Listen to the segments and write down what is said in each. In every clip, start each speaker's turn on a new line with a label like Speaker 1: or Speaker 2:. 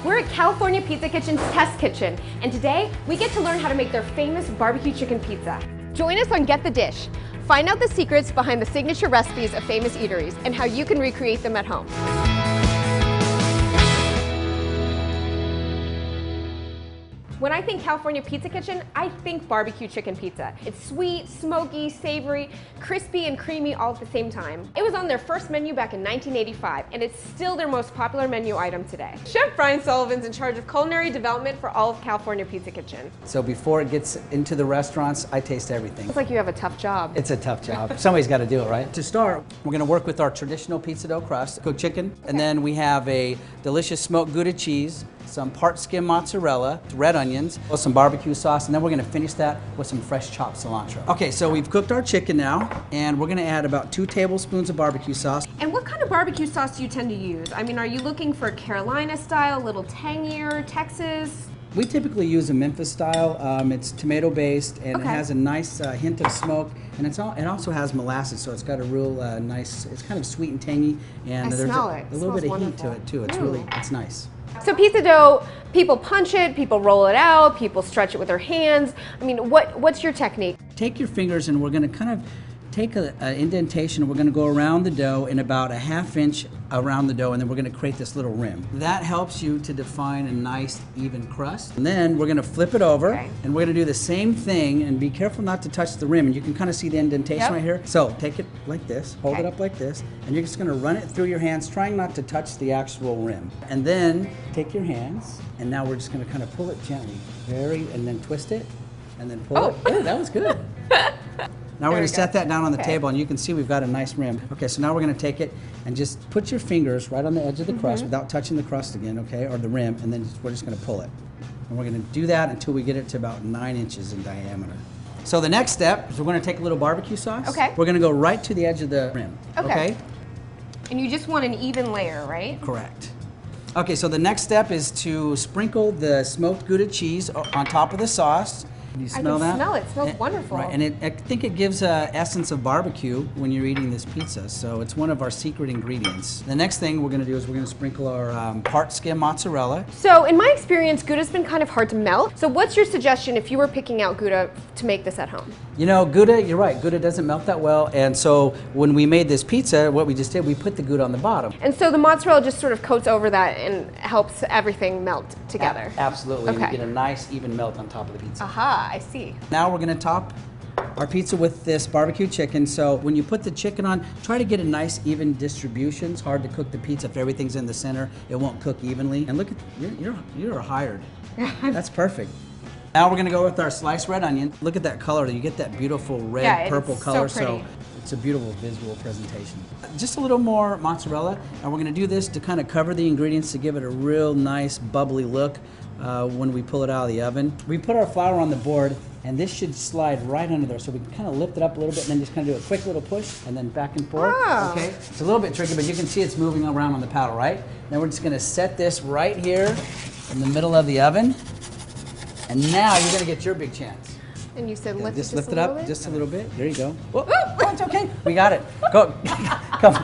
Speaker 1: We're at California Pizza Kitchen's Test Kitchen, and today we get to learn how to make their famous barbecue chicken pizza. Join us on Get the Dish. Find out the secrets behind the signature recipes of famous eateries and how you can recreate them at home. When I think California Pizza Kitchen, I think barbecue chicken pizza. It's sweet, smoky, savory, crispy, and creamy all at the same time. It was on their first menu back in 1985, and it's still their most popular menu item today. Chef Brian Sullivan's in charge of culinary development for all of California Pizza Kitchen.
Speaker 2: So before it gets into the restaurants, I taste everything.
Speaker 1: It's like you have a tough job.
Speaker 2: It's a tough job. Somebody's got to do it, right? To start, we're going to work with our traditional pizza dough crust, cooked chicken, and then we have a delicious smoked Gouda cheese, some part skim mozzarella, red onions, some barbecue sauce, and then we're gonna finish that with some fresh chopped cilantro. Okay, so we've cooked our chicken now, and we're gonna add about 2 tablespoons of barbecue sauce.
Speaker 1: And what kind of barbecue sauce do you tend to use? I mean, are you looking for Carolina style, a little tangier, Texas?
Speaker 2: We typically use a Memphis style. It's tomato based, and it has a nice hint of smoke, and it also has molasses, so it's got a real nice, it's kind of sweet and tangy, and there's a little bit of heat to it too. It's nice.
Speaker 1: So pizza dough, people punch it, people roll it out, people stretch it with their hands. I mean, what's your technique?
Speaker 2: Take your fingers, and we're going to kind of take an indentation, and we're going to go around the dough in about a 1/2 inch around the dough, and then we're going to create this little rim. That helps you to define a nice even crust. And then we're going to flip it over, and we're going to do the same thing, and be careful not to touch the rim, and you can kind of see the indentation right here. So take it like this, hold it up like this, and you're just going to run it through your hands, trying not to touch the actual rim. And then take your hands, and now we're just going to kind of pull it gently, and then twist it, and then pull it. Oh, that was good. Now we're going to set that down on the table, and you can see we've got a nice rim. Okay, so now we're going to take it and just put your fingers right on the edge of the crust without touching the crust again, okay, or the rim, and then we're just going to pull it. And we're going to do that until we get it to about 9 inches in diameter. So the next step is we're going to take a little barbecue sauce. Okay. We're going to go right to the edge of the rim. Okay.
Speaker 1: And you just want an even layer, right?
Speaker 2: Correct. Okay, so the next step is to sprinkle the smoked Gouda cheese on top of the sauce. Can you smell that?
Speaker 1: I can smell it. It smells wonderful.
Speaker 2: Right, and I think it gives an essence of barbecue when you're eating this pizza, so it's one of our secret ingredients. The next thing we're going to do is we're going to sprinkle our part skim mozzarella.
Speaker 1: So in my experience, Gouda's been kind of hard to melt. So what's your suggestion if you were picking out Gouda to make this at home?
Speaker 2: You know, Gouda, you're right, Gouda doesn't melt that well, and so when we made this pizza, what we just did, we put the Gouda on the bottom.
Speaker 1: And so the mozzarella just sort of coats over that and helps everything melt together.
Speaker 2: Absolutely, and you get a nice even melt on top of the pizza.
Speaker 1: Aha, I see.
Speaker 2: Now we're going to top our pizza with this barbecue chicken. So when you put the chicken on, try to get a nice even distribution. It's hard to cook the pizza if everything's in the center. It won't cook evenly. And look at, you're hired. That's perfect. Now we're going to go with our sliced red onion. Look at that color. You get that beautiful red, purple color. So it's a beautiful visual presentation. Just a little more mozzarella, and we're going to do this to kind of cover the ingredients to give it a real nice bubbly look when we pull it out of the oven. We put our flour on the board, and this should slide right under there, so we can kind of lift it up a little bit and then just kind of do a quick little push and then back and forth. Oh. Okay, it's a little bit tricky, but you can see it's moving around on the paddle, right? Then we're just going to set this right here in the middle of the oven, and now you're going to get your big chance.
Speaker 1: And you said lift
Speaker 2: just lift it up just a little bit. There you go. Whoa, oh, it's okay. We got it. Go. Come.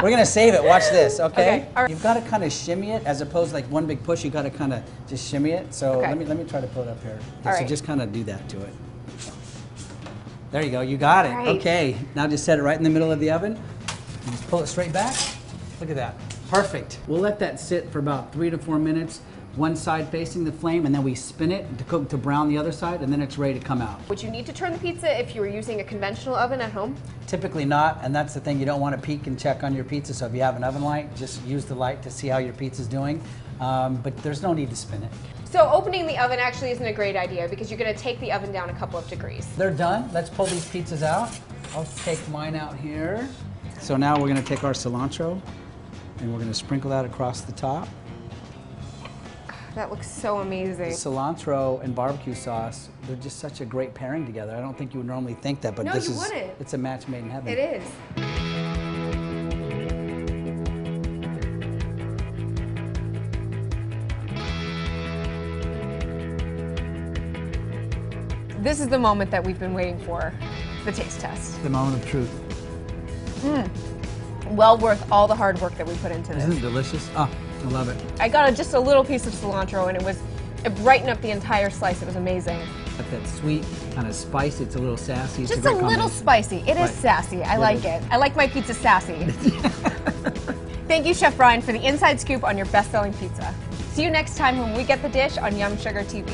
Speaker 2: We're gonna save it. Watch this. Okay. You've got to kind of shimmy it as opposed to like one big push. You got to kind of just shimmy it. So let me try to pull it up here. Okay, so just kind of do that to it. There you go. You got it. Okay. Now just set it right in the middle of the oven. And just pull it straight back. Look at that. Perfect. We'll let that sit for about 3 to 4 minutes. One side facing the flame, and then we spin it to cook to brown the other side, and then it's ready to come out.
Speaker 1: Would you need to turn the pizza if you were using a conventional oven at home?
Speaker 2: Typically not, and that's the thing, you don't want to peek and check on your pizza, so if you have an oven light, just use the light to see how your pizza's doing, but there's no need to spin it.
Speaker 1: So opening the oven actually isn't a great idea because you're going to take the oven down a couple of degrees.
Speaker 2: They're done. Let's pull these pizzas out. I'll take mine out here. So now we're going to take our cilantro, and we're going to sprinkle that across the top.
Speaker 1: That looks so amazing.
Speaker 2: Cilantro and barbecue sauce, they're just such a great pairing together. I don't think you would normally think that, but it's a match made in heaven.
Speaker 1: It is. This is the moment that we've been waiting for, the taste test.
Speaker 2: The moment of truth.
Speaker 1: Well worth all the hard work that we put into this.
Speaker 2: Isn't it delicious? Oh, I love it.
Speaker 1: I got just a little piece of cilantro, and it brightened up the entire slice. It was amazing.
Speaker 2: Got that sweet, kind of spicy. It's a little sassy. It's
Speaker 1: Just
Speaker 2: great
Speaker 1: a little
Speaker 2: combination.
Speaker 1: spicy. It is
Speaker 2: Right.
Speaker 1: sassy. I like it. I like my pizza sassy. Thank you, Chef Brian, for the inside scoop on your best-selling pizza. See you next time when we get the dish on Yum Sugar TV.